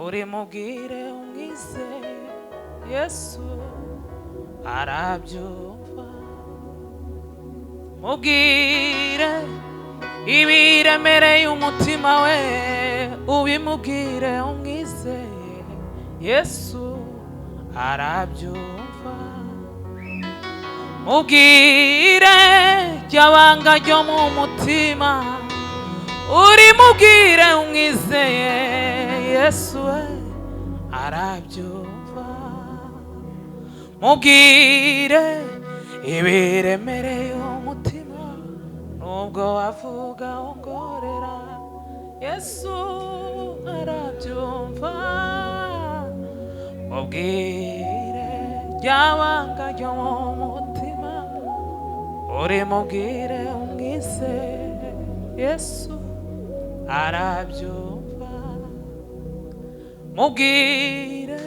uri mubwire umwize Yesu arabyumva. Mubwire ibiremereye umutima we, ubimubwire umwizeye Yesu arabyumva. Mubwire ryabanga ryo mu mutima, urimubwire umwizeye Yesu arabyumva. Mubwire ibiremereye umutima, nubwo wavuga ongorera Yesu arabyumva. Mubwire ryabanga ryo mu mutima, urimubwire umwizeye Yesu arabyumva. Mubwire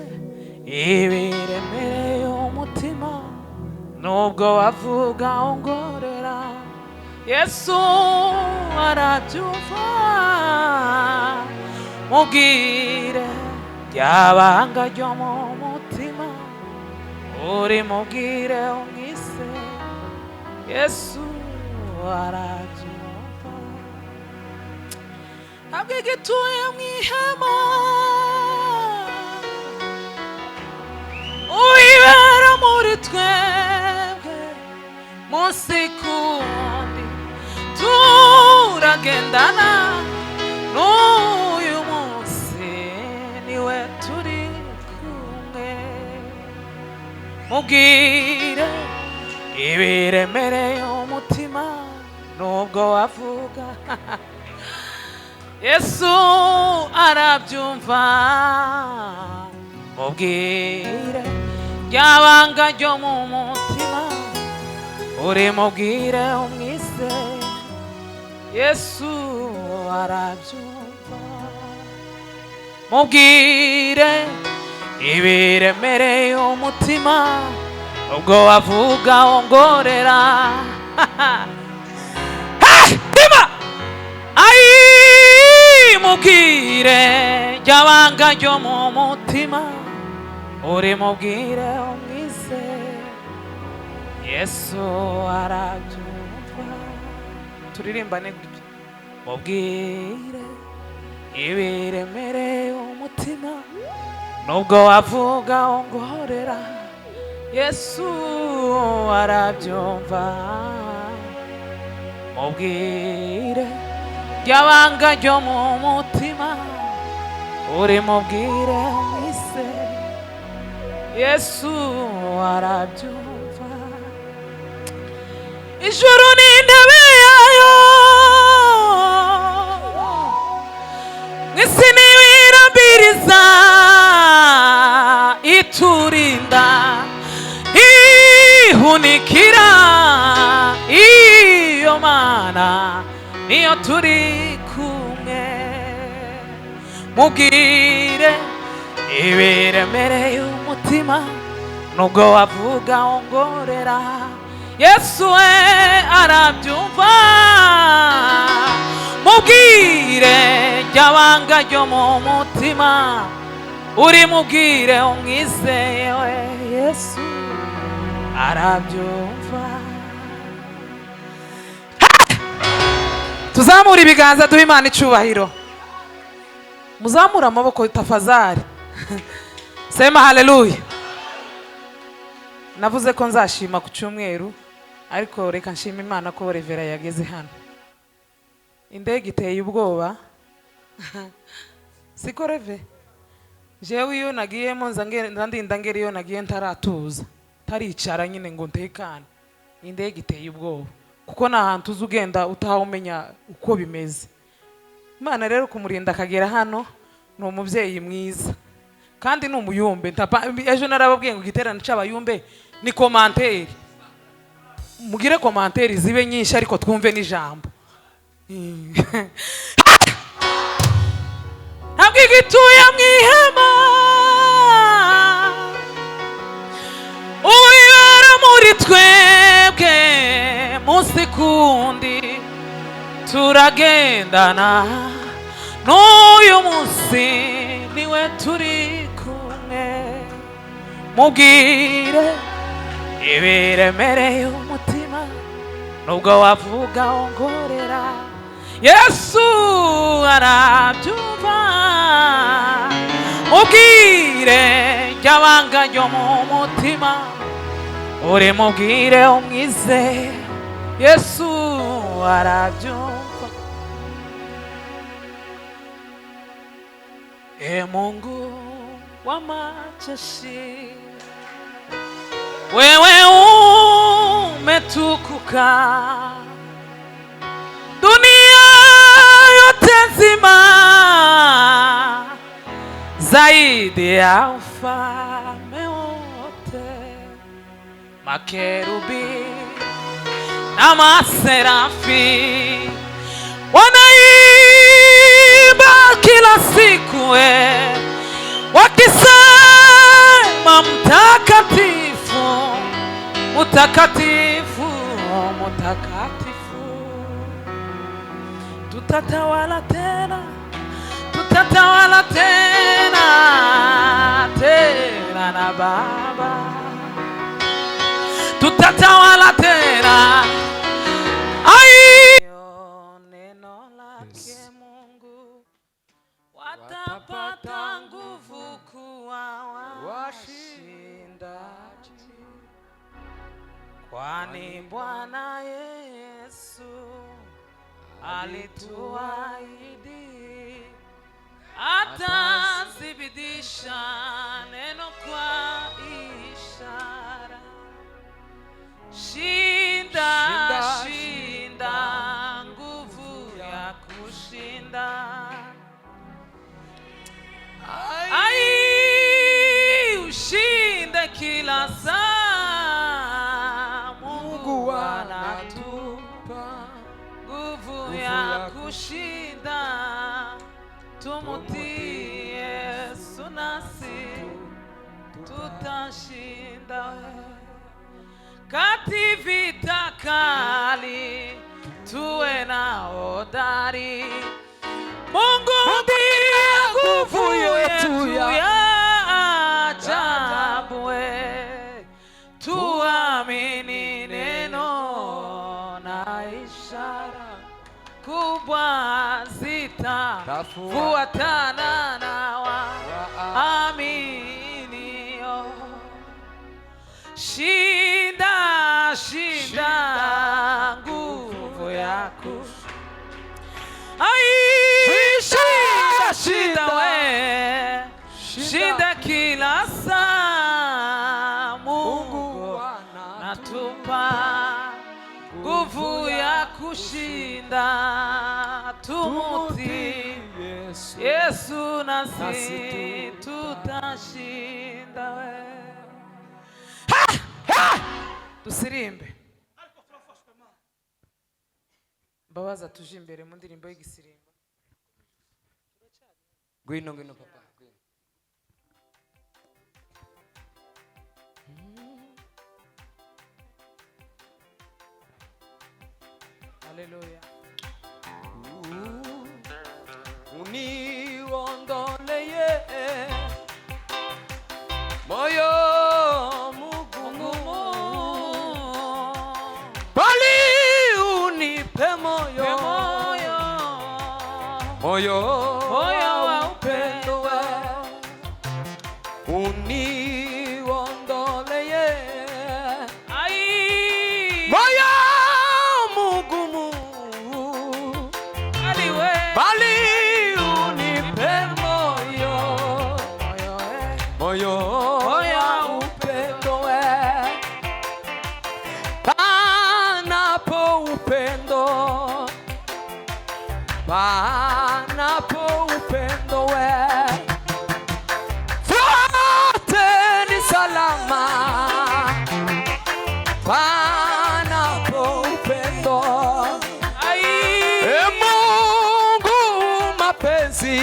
ibiremereye umutima, nubwo wavuga ongorera Yesu arabyumva. Mubwire ryabanga ryo mu mutima, urimubwire umwizeye Yesu arabyumva. Ntabwo igituye mu ihema, uwibera muri twebwe munsi kundi, turagendana n'uyu munsi niwe turi kumwe. Mubwire ibiremereye umutima, nubwo wavuga Yesu arabyumva. Mubwire ryabanga ryo mu mutima, urimubwire umwizeye Yesu arabyumva. Mubwire ibiremereye umutima, ubwo wavuga ongorera mubwire ryabanga ryo mu mutima, urimubwire umwizeye Yesu arabyumva. Turirimbane gutya. Mubwire ibiremereye umutima, nubwo wavuga ongorera Yesu arabyumva. Mubwire ryabanga ryo mu mutima, urimubwire umwizeye Yesu arabyumva. Ijuru ni intebe yayo, mw'isi n'ibirambiriza, iturinda ihunikira. Iyo Mana niyo turi kumwe. Mubwire ibiremereye umutima, nubwo wavuga ongorera Yesu arabyumva. Mubwire ryabanga ryo mu mutima, urimubwire umwizeye Yesu arabyumva. Tuzamura ibiganza duha Imana icyubahiro. Muzamura amaboko tafazari. Sema haleluya. Navuze ko nzashima ku cyumweru, ariko reka nshima Imana ko Revera yageze hano. Indege iteye ubwoba. Siko Reve? Jewe iyo nagiyemo ndinda ngeri iyo nagiye ntaratuza, taricara nyine ngo ntekane. Indege iteye ubwoba, kuko nta hantu uzugenda utahumenya uko bimeze. Imana rero kumurinda akagera hano, ni umubyeyi mwiza kandi ni umuyumbe. Ejo narababwiye ngo igiterane cy'abayumbe ni komanteri. Mugire komanteri zibe nyinshi, ariko twumve n'ijambo. Ntabwo igituye mu ihema, uwibera muri twebwe munsi kundi, turagendana n'uyu munsi niwe mubwire ibiremereye umutima, nubwo wavuga ongorera, Yesu arabyumva. Mubwire ryabanga ryo mu mutima, uri mubwire umwizeye, Yesu arabyumva. Mungu wa majeshi, wewe umetukuka, dunia yote nzima zaidi ya ufalme wote. Makerubi na maserafi wanaimba kila siku wakisema mtakatifu, mtakatifu, mtakatifu. Tutatawala tena, tutatawala tena, tena na Baba, tutatawala tena. Neno lake Mungu watapata nguvu kuwa washindaji, kwani Bwana Yesu alituahidi atazibidisha neno kwa ishara. Shinda, shinda, nguvu ya kushinda. Ai, ushinde kila saa. Mungu anatupa nguvu ya kushinda. Tumutii Yesu nasi tutashinda. Kati vita kali tuwe na hodari. Mungu ndiye nguvu yetu ya ajabu. Tuamini neno na ishara kubwa zitafuatana na waaminio. Shinda, shinda, nguvu yako. Ai, shinda, shinda we, shinda kila saa. Mungu natupa nguvu ya kushinda. Tumutii Yesu nasi tutashinda we. Dusirimbe Mbabaza tuje imbere mu ndirimbo y'igisirimba. Gwino gwino papa gwino. Haleluya. Uniondoleye moyo moyo wa upendo we, uniondoleye moyo mugumu, bali unipe moyo wa upendo we. Panapo upendo, panapo upendo we, zote ni salama. Panapo upendo, Mungu mapenzi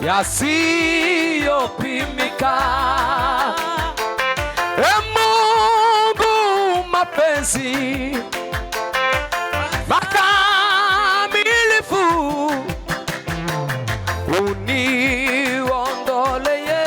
yasiyopimika. Mungu mapenzi makamilifu, uniondoleye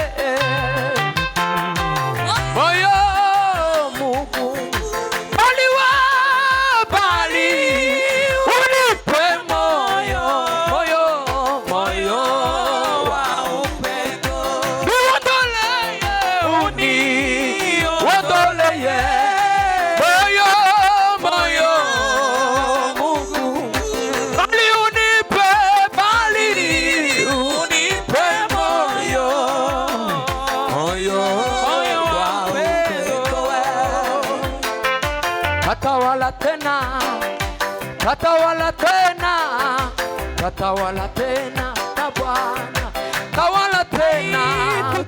tatawala tena, tatawala tena na Bwana, tawala tena,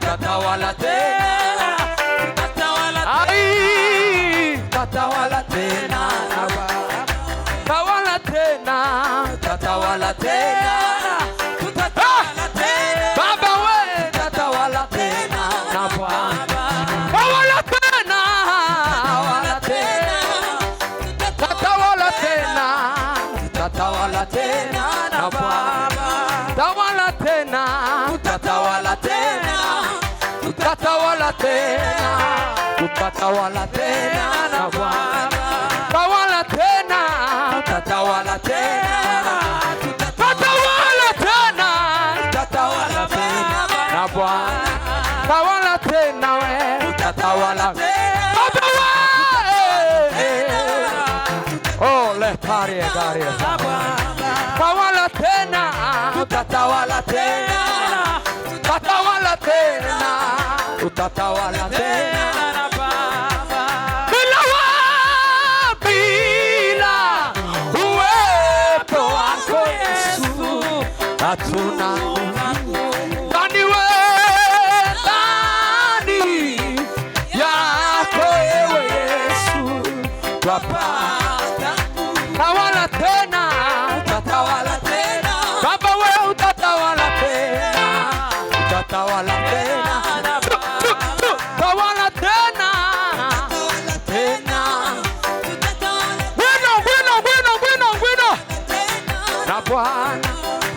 tatawala tena, ai, tatawala tena na Bwana, tawala tena, tatawala tena, Baba we, tatawala tena na Bwana, tawala tena, tawala tena, tatawala tena, tatawala tena na Bwana, tawala tena, tatawala tena, tatawala tena, tatawala tena na Bwana, tawala tena, tatawala tena, tatawala tena, tatawala tena na Bwana, tawala tena we, tatawala Baba we, oh letari gari, tawala tena, tatawala tena, tatawala tena, tatawala tena na Baba, bila bila uwepo wako Yesu, hatuna ndani we, ndani yako ewe Yesu, twapata tawala tena, tatawala tena, Baba we utatawala tena, utatawala tena, tawala tena, tena, wino, wino, wino, wino, wino, na Bwana,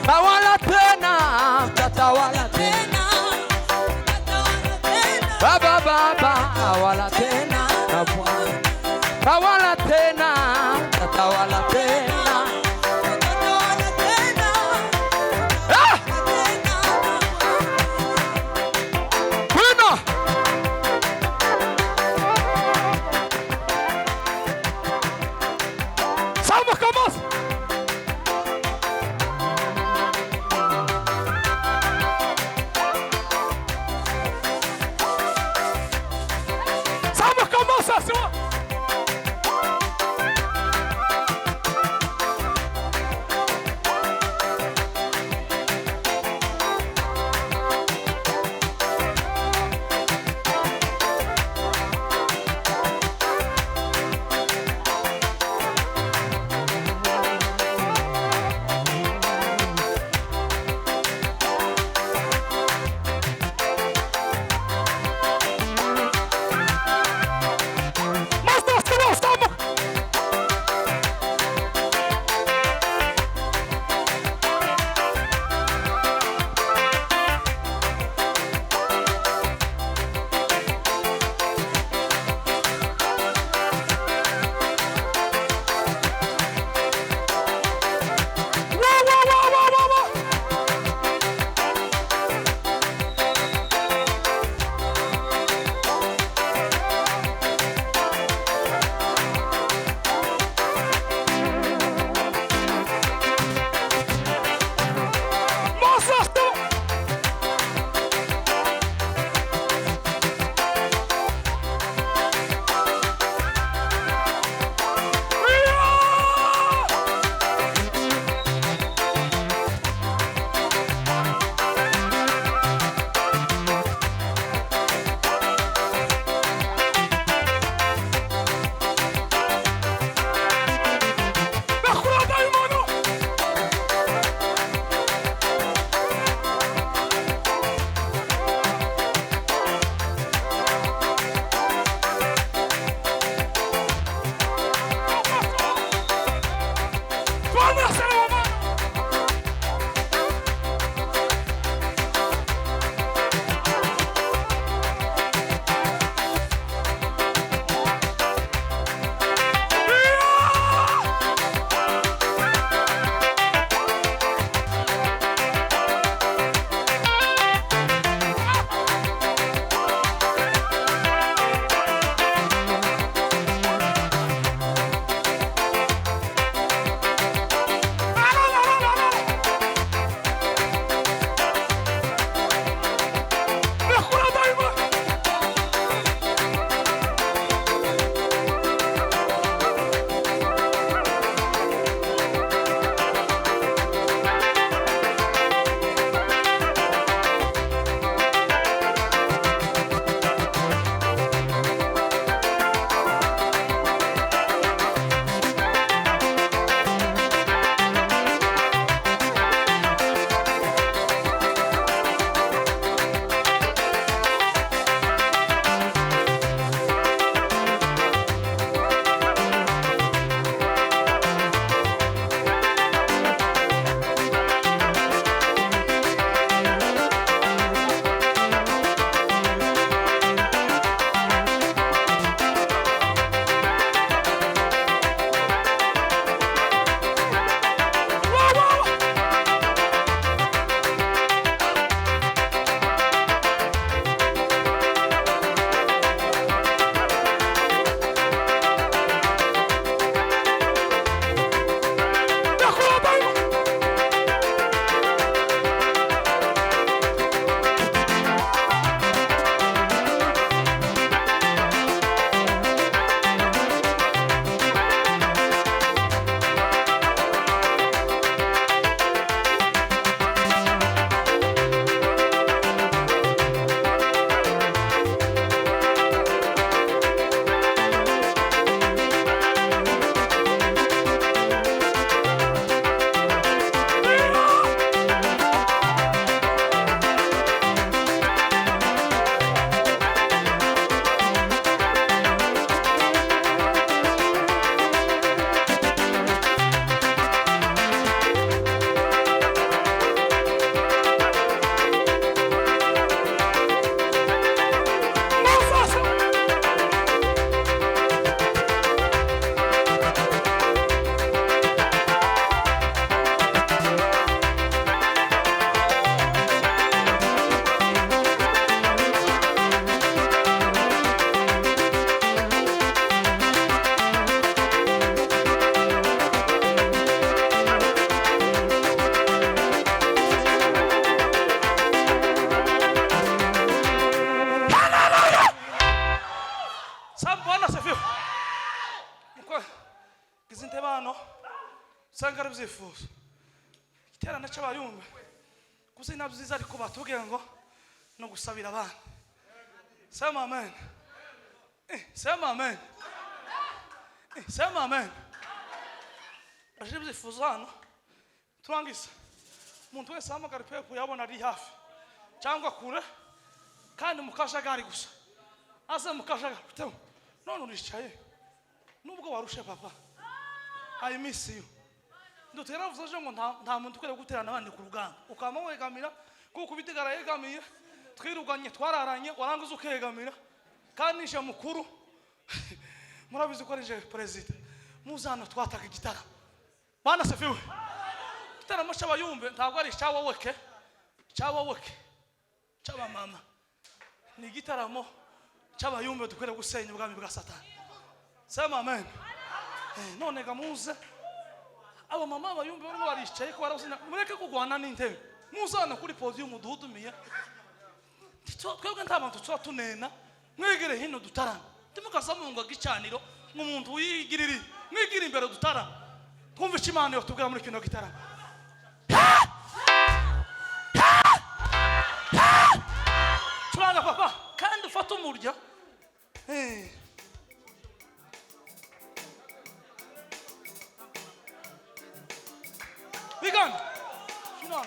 tawala tena, tatawala tena, Baba, Baba, tawala tena, na Bwana, tawala tena, tatawala tena, ah! Wino! Salva Camus! usanga ari byifuzo igiterane cy'abayumbe kuzina byiza ariko batubwiye ngo no gusabira abana. Sema amen. Sema amen. Sema amen. Aje byifuzo hano turangiza umuntu wese hamagara pepo yabona ari hafi cyangwa kure kandi mukajagari gusa aze mukajagari utemo none uricaye nubwo warushe papa I miss you. Ndutera vuze ngo nta muntu kwere guterana abandi ku rugamba ukama wegamira kuko bitigara yegamiye twiruganye twararanye waranguze ukegamira kandi nje mukuru murabizi ko nje president muzana twataka igitara bana sefiwe igitara mo cy'abayumbe ntabwo ari cy'abaweke cy'aba mama ni igitaramo cy'abayumbe dukwere gusenya ubwami bwa Satani. Sema amen. None gamuze abo mama abayumbe barimo baricaye ko barasina mureke kugwana n'intebe muzana kuri podium duhudumiye twebwe nta bantu twa tunena mwegere hino dutarana timukasamunga gicaniro nk'umuntu wigiriri mwigira imbere dutarana twumva ikimana yo tubwira muri kino gitaramo turanga papa kandi ufata umurya Bigan. Şuna.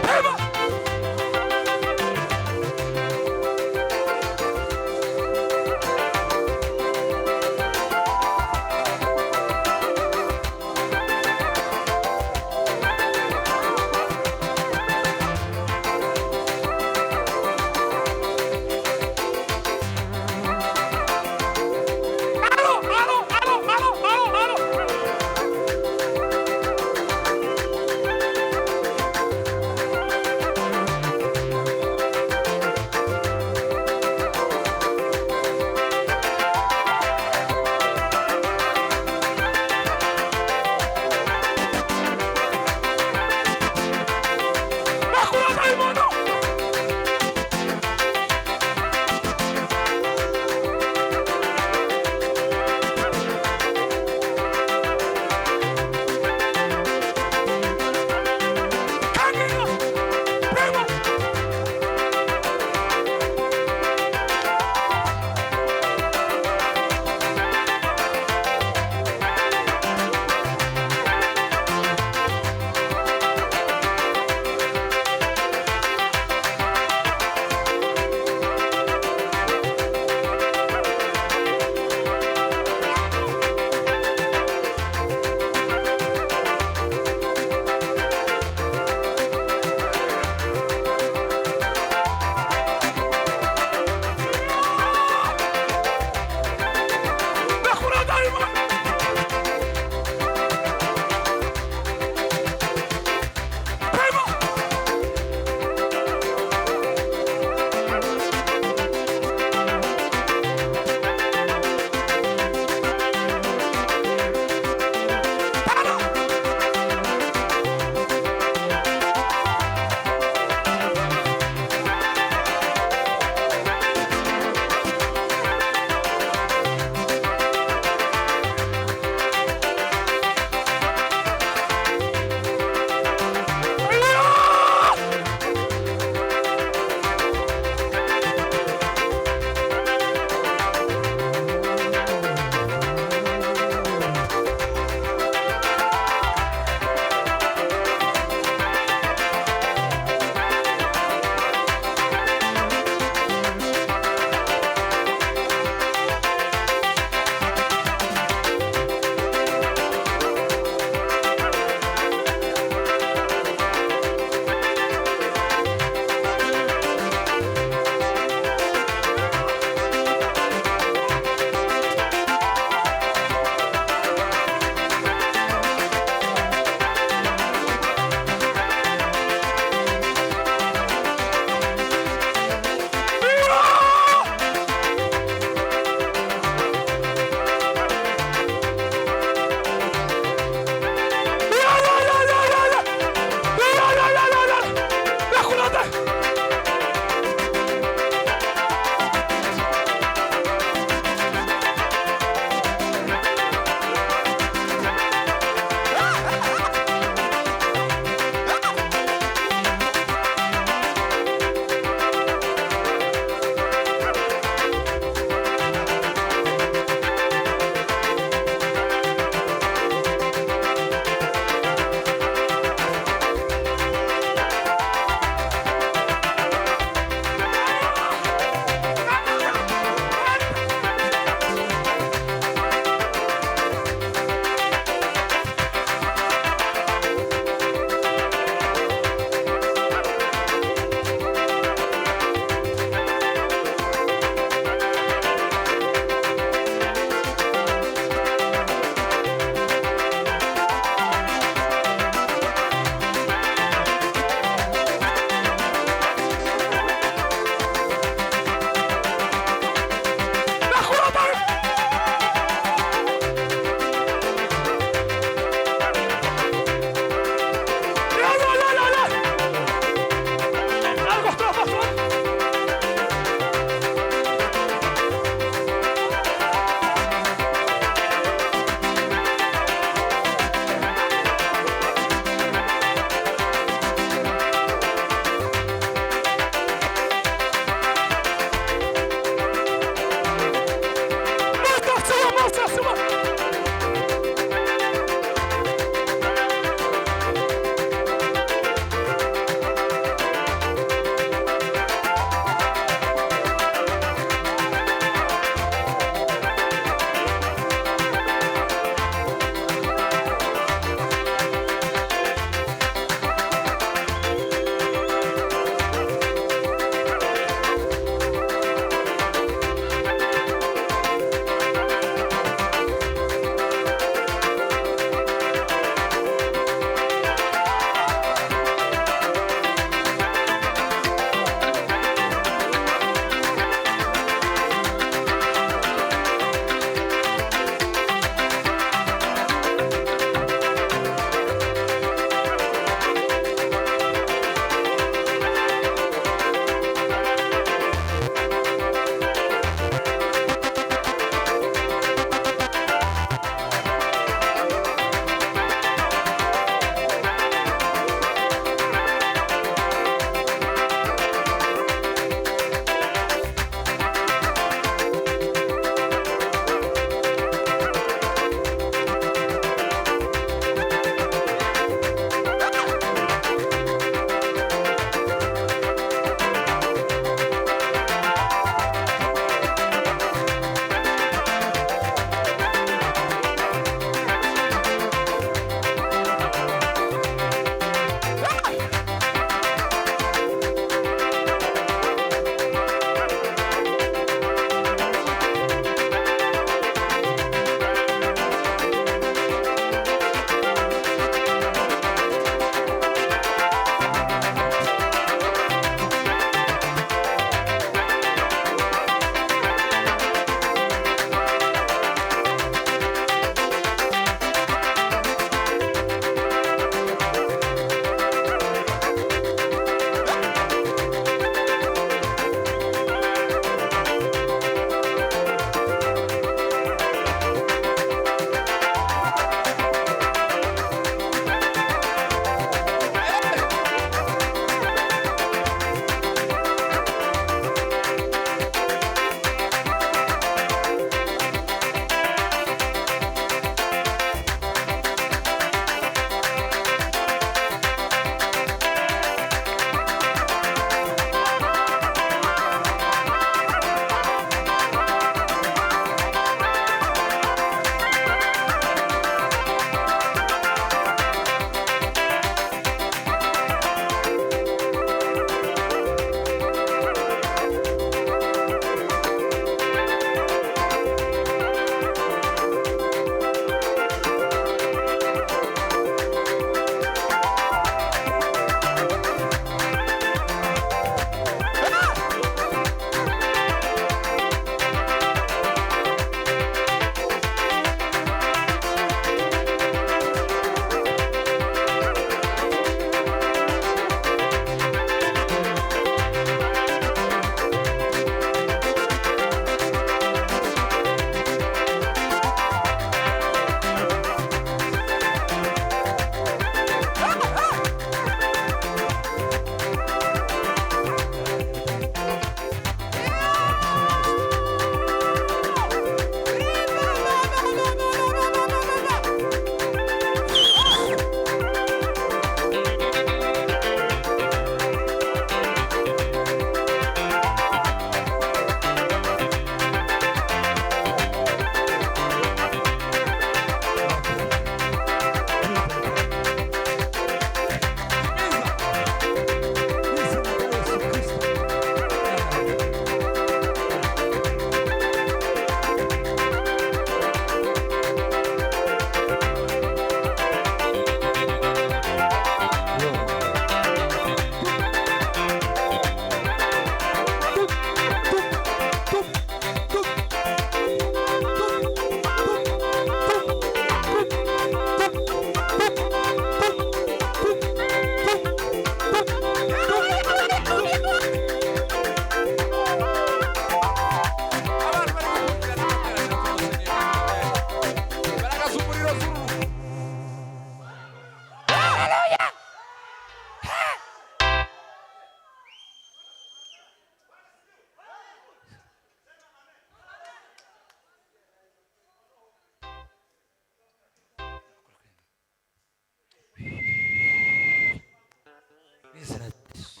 izina rya Yesu.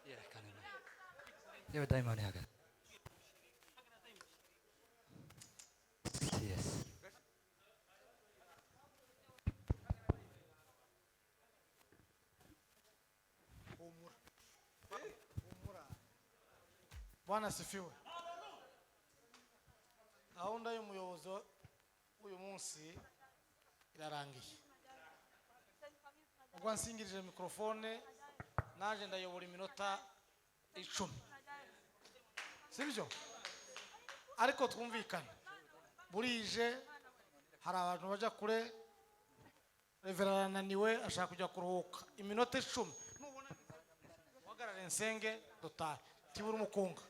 Yerekane Imana. Yewe dayimoni hagati. Yes. Bwana asifiwe. Gahunda y'umuyobozi uyu munsi irarangiye. Ubwo nsingirije mikrofone naje ndayobora iminota 10. Sibyo? Ariko twumvikana. Burije hari abantu baja kure, Reverend ananiwe ashaka kujya kuruhuka. Iminota 10. Nubona wagarare nsenge dutahe. Tibura umukunga.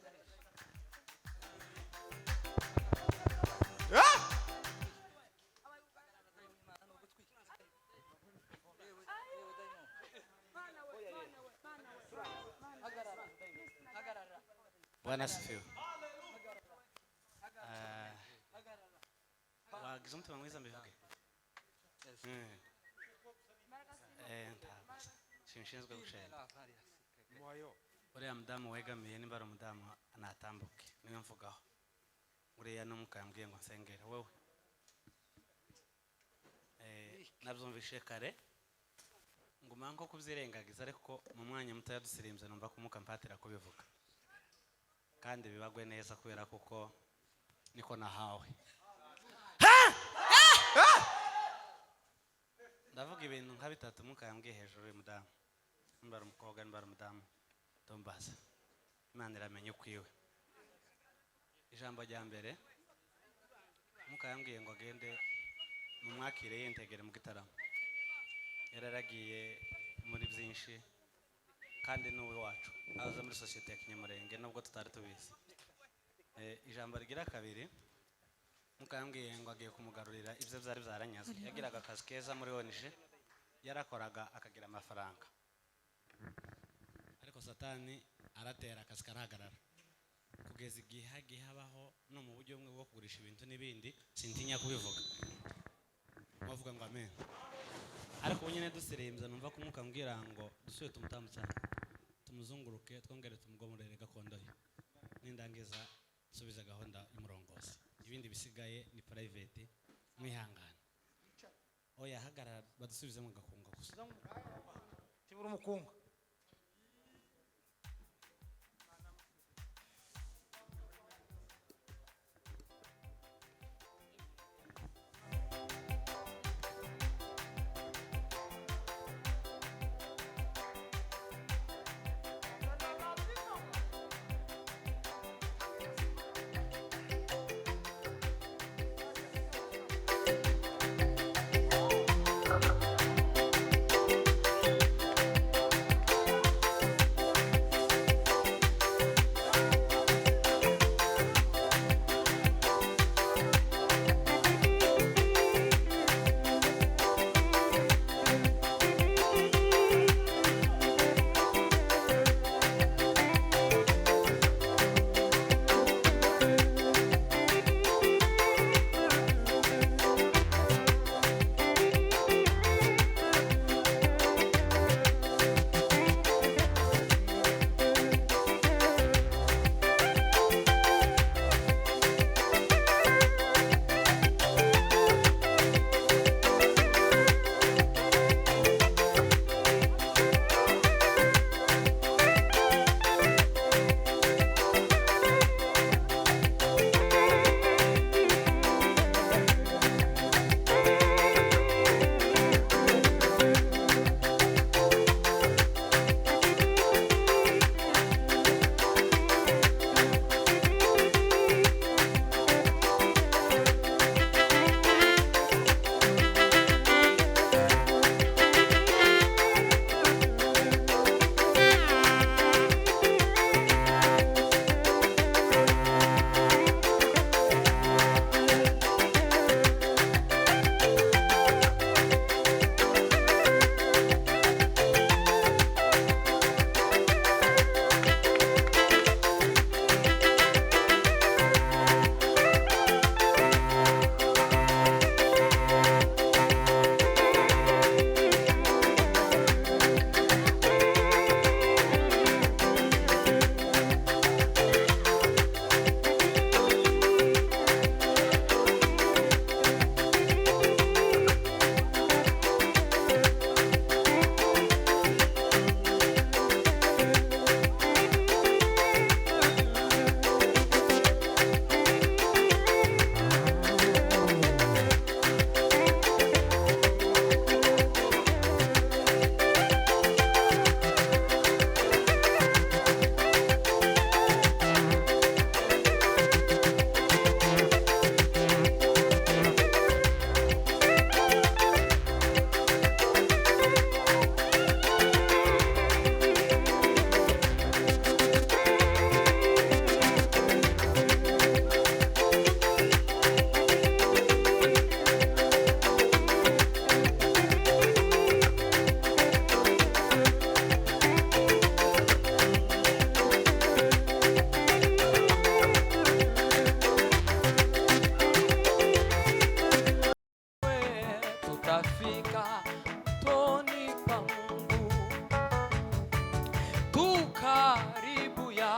Bwana asifiwe. Wagize umutima mwiza mbivuge. Sinshinzwe gushenda. Uriya mudamu wegamiye nimba ari umudamu natambuke niwe mvugaho. Uriya n'umwuka yambwiye ngo nsengere wowe. Nabyumvishe kare nguma nko kubyirengagiza ariko mu mwanya muto yadusirimbye numva ko umuka mpatira kubivuga. Kandi bibagwe neza kubera kuko niko nahawe. Ndavuga ibintu nka bitatu muka yambwiye hejuru y'umudamu. Nimba ari umukobwa nimba ari umudamu tombaza. Imana iramenye kwiwe. Ijambo rya mbere muka yambwiye ngo agende mu mwakire yentegere mu gitaramo. Yararagiye muri byinshi kandi n'uwe wacu aza muri societe ya Kinyamurenge nubwo tutari tubizi. Ijambo rigira kabiri muka yambwiye ngo agiye kumugarurira ibyo byari byaranyaze. Yagiraga akazi keza muri ONG yarakoraga akagira amafaranga. Ariko satani aratera akazi karahagarara. Kugeza igihe hagiye habaho no mu buryo bumwe bwo kugurisha ibintu n'ibindi sintinya kubivuga. Bavuga ngo amen. Ariko nyine dusirembye numva ko umuka mbwira ngo dusuye tumutambutsa tumuzunguruke twongere tumugomorere gakondo ye. Nindangiza subiza gahunda y'umurongozi. Ibindi bisigaye ni private mwihangana. Oya hagarara badusubize mu gakunga gusa. Tibura umukunga.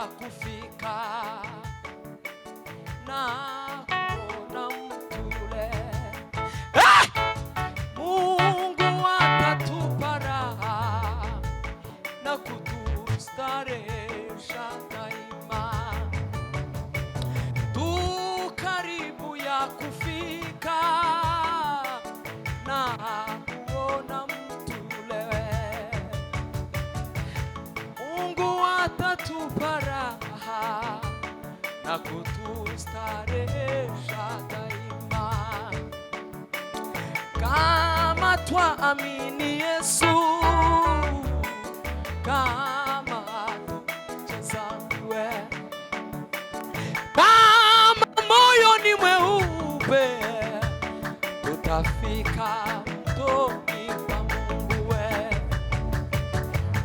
kufika na kuona mtule. Mungu atatupa raha na kutustarehesha daima. Tu karibu ya kufika na kuona mtule. Mungu atatupa raha na kutustarehesha daima. Kama twaamini Yesu, kama tuchezamwe, kama moyo ni mweupe, tutafika mtoni pa Mungu we.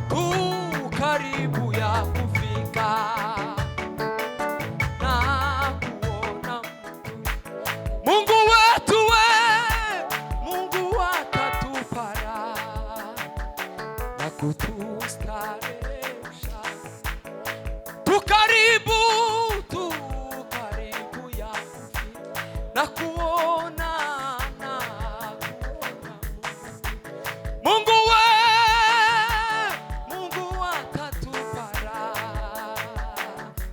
Tu karibu ya kufika na kuona Mungu wetu we. Mungu atatupa raha na kutustarehesha. Tu karibu ya kufika na kuona Mungu we. Mungu atatupa raha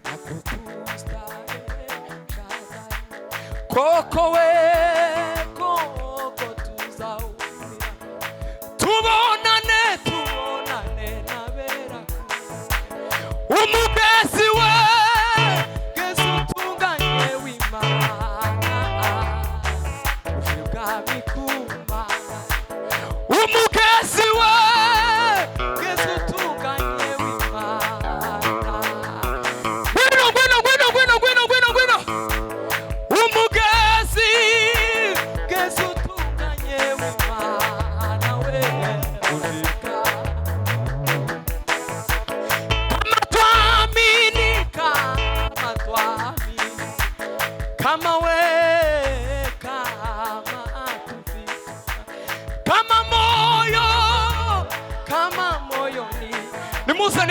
na kutustarehesha. Koko we, koko tuzaumia, tubonane na bera. Umugezi we, Yesu tunganye w'Imana, ubwami kumana. Umugezi we, Yesu tunganye w'Imana. Gwino. Umugezi, Yesu tunganye w'Imana we. Kama we, kama atufika, kama moyo ni Musa.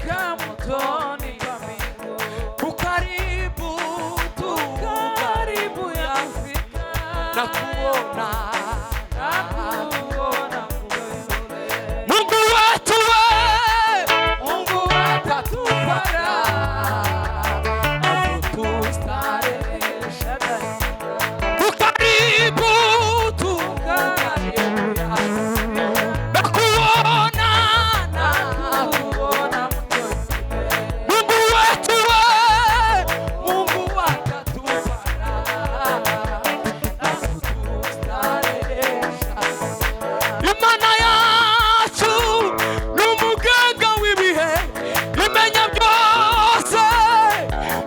Kama mtoni pa mbingu, tukaribu ya kufika na kuona Mungu wetu we. Mungu atatupa raha na kutustarehesha daima. Tukaribu na kuona Mungu wetu we. Mungu atatupa raha na kutustarehesha. Imana yacu n'umuganga w'ibihe, imenya byose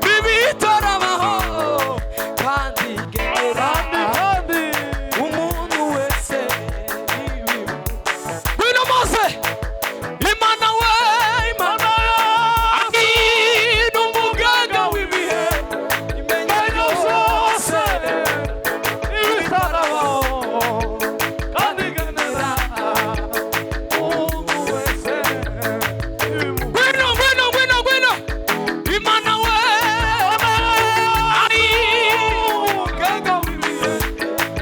bibitarabaho kandi igera umuntu wese Gwino Mose. Imana we, Imana n'umuganga w'ibihe, imenya byose bibitarabaho kandi igera umuntu wese. Gwino. Imana we, umuganga w'ibihe,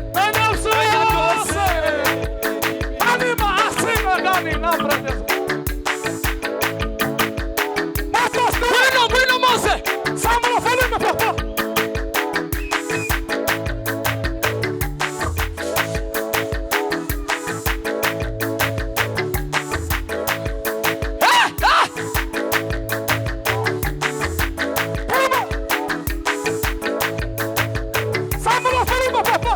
imenya byose ani masinga gani na brothers. Gwino Mose. Samula falime papa. Samula falime papa.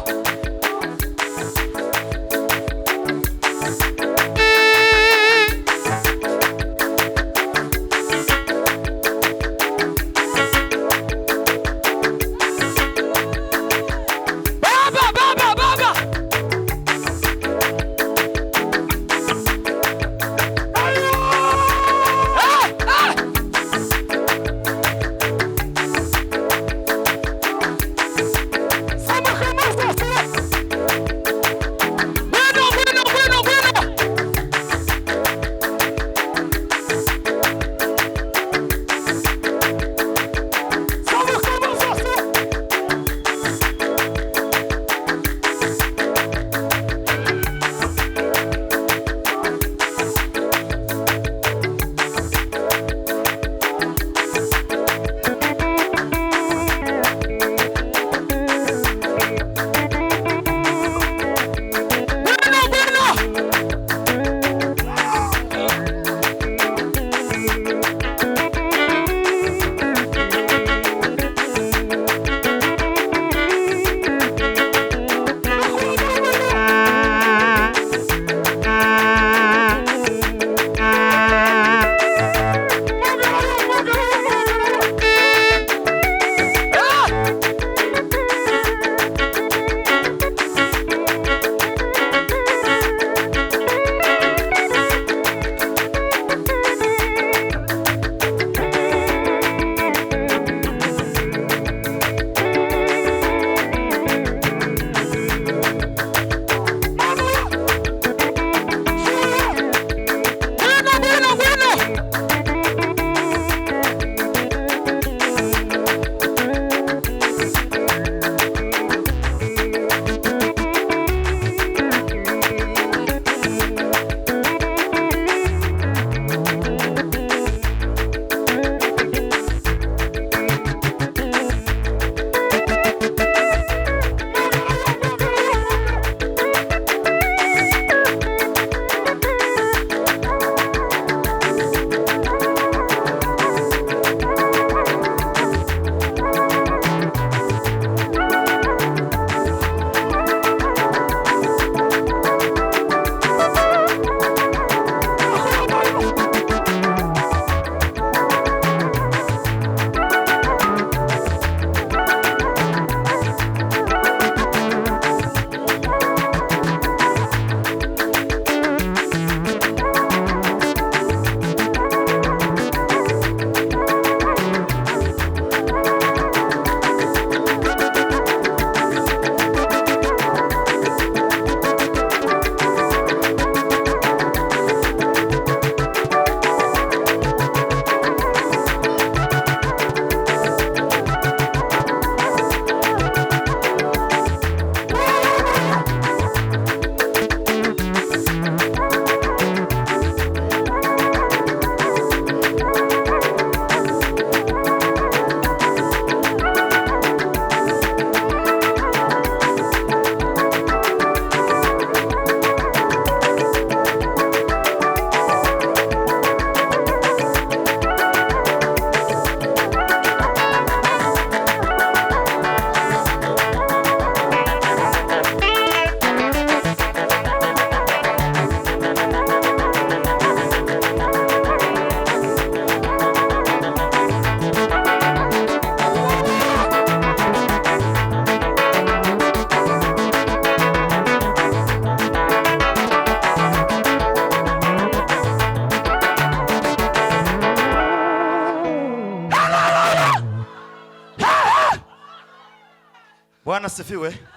Bwana sifiwe.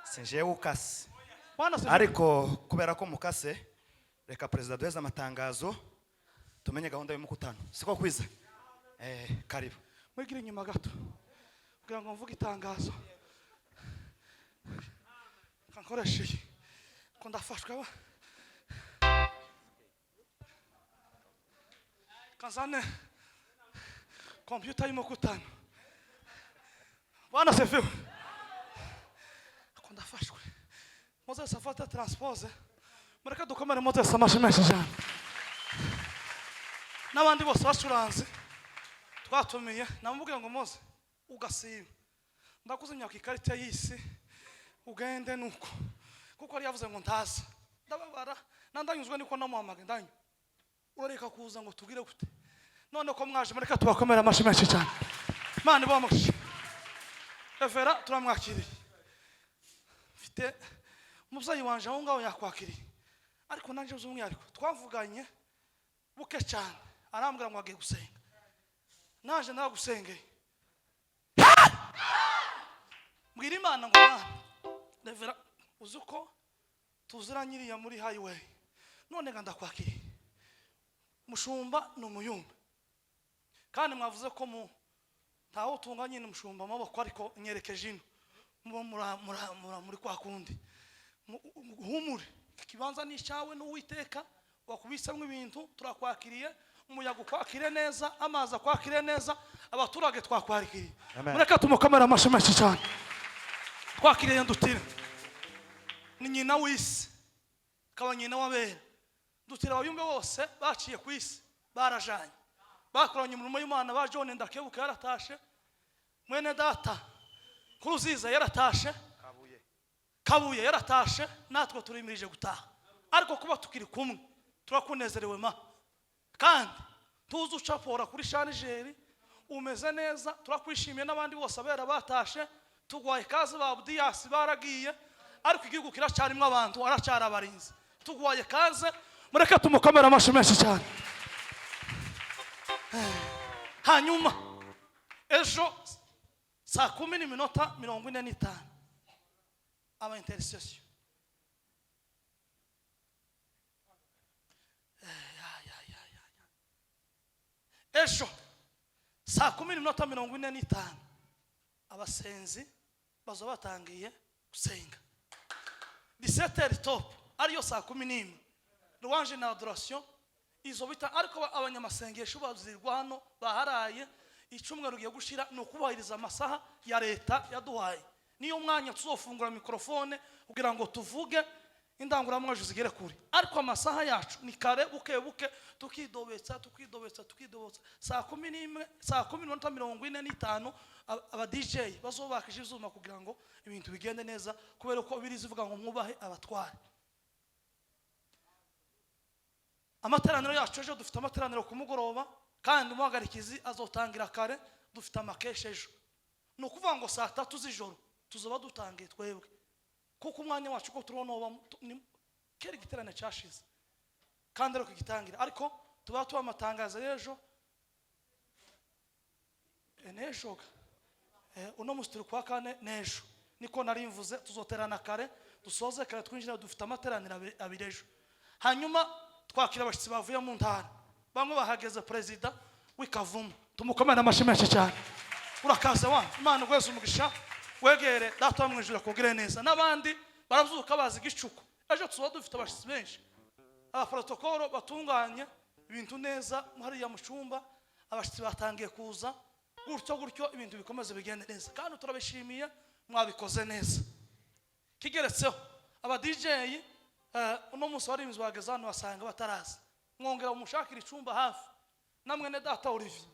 Sinje ukase. Bwana se Ariko kubera ko mukase reka president duheza amatangazo tumenye gahunda y'umukutano. Siko kwiza. Karibu. mwigire inyuma gato kugira ngo mvuge itangazo kankoresheje ko ndafashwe ba kazane computer y'umukutano. Bwana se fiwe ko ndafashwe Moses afata transpose mureka dukomere Moses amashimeshi cyane n'abandi bose bacuranze twatumiye namubwiye ngo Mose ugasiba ndakuze imyaka ikarita y'isi ugende nuko kuko ari yavuze ngo ntaza ndababara nandanyuzwe niko namuhamagaye ndanyu urareka kuza ngo tugire gute none ko mwaje mureka tubakomera amashimeshi cyane Imana ibamugishe. Evera turamwakiriye mfite umubyeyi wanje aho ngaho yakwakiriye ariko nanje uzumwihariko twavuganye buke cyane arambwira ngo agiye gusenga naje naragusengeye mbwira Imana ngo Mana Revera uzuko tuziranyiriya muri highway none ndakwakiriye mushumba n'umuyumba kandi mwavuze ko mu ntaho tunganye n'umushumba amaboko ariko nyerekeje ino muri kwa kundi humure kibanza n'icyawe n'uwiteka wakubisemo ibintu turakwakiriye umuyaga ukwakire neza amazi akwakire neza abaturage twakwakiriye mureka tumukomera amashimeshi cyane twakiriye ndutire ni nyina w'isi kaba nyina w'abera ndutire abayumbe bose baciye ku isi barajanye bakoranye umurimo w'Imana ba John Ndakebuka yaratashe mwene data Kuruziza yaratashe Kabuye yaratashe natwe turimirije gutaha ariko kuba tukiri kumwe turakunezerewe ma kandi tuzu ucapora kuri Shanijeri umeze neza turakwishimiye n'abandi bose abera batashe tugwaye kazi ba Abdiyasi baragiye ariko igihugu kiracarimwe abantu aracara abarinzi tugwaye kaze mureka tumukomera amashimeshi cyane. Hanyuma ejo saa 10:45 aba intercession ejo saa 10:45 abasenzi bazo batangiye gusenga 17h top ariyo saa 11 louange na adoration izo bita ariko abanyamasengesho bazirwa hano baharaye icumweru giye gushira no kubahiriza amasaha ya leta yaduhaye niyo mwanya tuzofungura mikrofone kugira ngo tuvuge indanguramwaju zigere kuri ariko amasaha yacu ni kare buke tukidobetsa saa 11 saa 10:45 aba DJ bazobakije izuma kugira ngo ibintu bigende neza kubera ko birizivuga ngo mwubahe abatware. Amateraniro yacu ejo dufite amateraniro ku mugoroba kandi umuhagarikizi azotangira kare dufite amakeshe ejo no kuvuga ngo saa 3 z'ijoro tuzoba dutangiye twebwe kuko umwanya wacu ko turonoba kera igiterane cyashize kandi ariko gitangira ariko tuba amatangazo ejo eneshoga uno musturu kwa kane nejo niko nari mvuze tuzoterana kare dusoze kare twinjira dufite amateraniro abiri ejo hanyuma twakira abashitsi bavuye mu ntara bamwe bahageze president w'Ikavumu tumukomera amashimeshi cyane urakaze wa Imana gweze umugisha wegere data mwijura kugire neza n'abandi barazuka bazi gicuko ejo tuzo dufite abashitsi benshi aba protocolo batunganye ibintu neza muri ya mucumba abashitsi batangiye kuza gutyo ibintu bikomeze bigende neza kandi turabishimiye mwabikoze neza kigeretseho aba DJ uno munsi wari imizwa bagezano basanga bataraza mwongera umushakira icumba hafi namwe ne data Olivier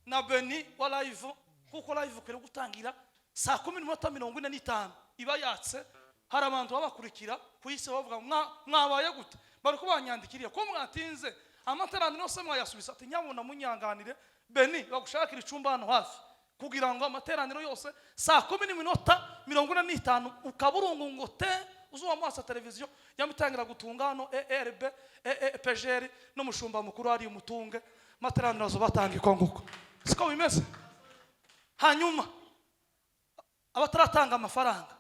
na Beni wa live kuko live kure gutangira saa 10:45 iba yatse hari abantu babakurikira kuyise bavuga mwabaye gute bariko banyandikiriye ko mwatinze amateraniro se mwayasubisa ati nyabona munyanganire Beni bagushakira icumba hano hafi kugira ngo amateraniro yose saa 10:45 ukaburungu ngo te uzuwa mwasa televiziyo yamutangira gutungano ERB PGR no mushumba mukuru ari umutunge materaniro zo batanga ikonguko siko bimeze hanyuma abataratanga amafaranga.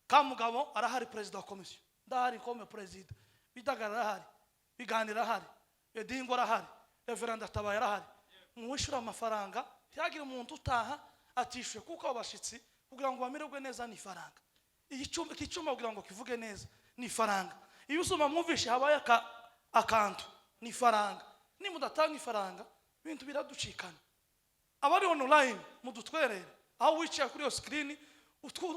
Kamugabo arahari, perezida wa komisiyo ndahari, kome perezida Bidagara arahari, Biganira arahari, Edingo arahari, Reverend Atabaye arahari. Mwishura amafaranga ntihagire umuntu utaha atishyuye, kuko abashitsi kugira ngo bamererwe neza ni faranga. Icyuma kugira ngo kivuge neza ni faranga. Iyo usoma mwumvishe habaye akantu ni faranga. Nimudatanga ifaranga ibintu biraducikana. Abari online mudutwerere aho wicaye kuri yo screen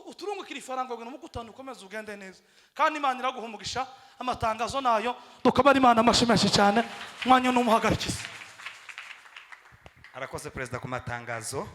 uturungukira ifaranga ngo mugutana ukomeze ugende neza. Kandi Imana iraguha umugisha. Amatangazo nayo dukabara Imana amashimeshi cyane. Mwanya n'umuhagarikiza. Arakoze perezida ku matangazo.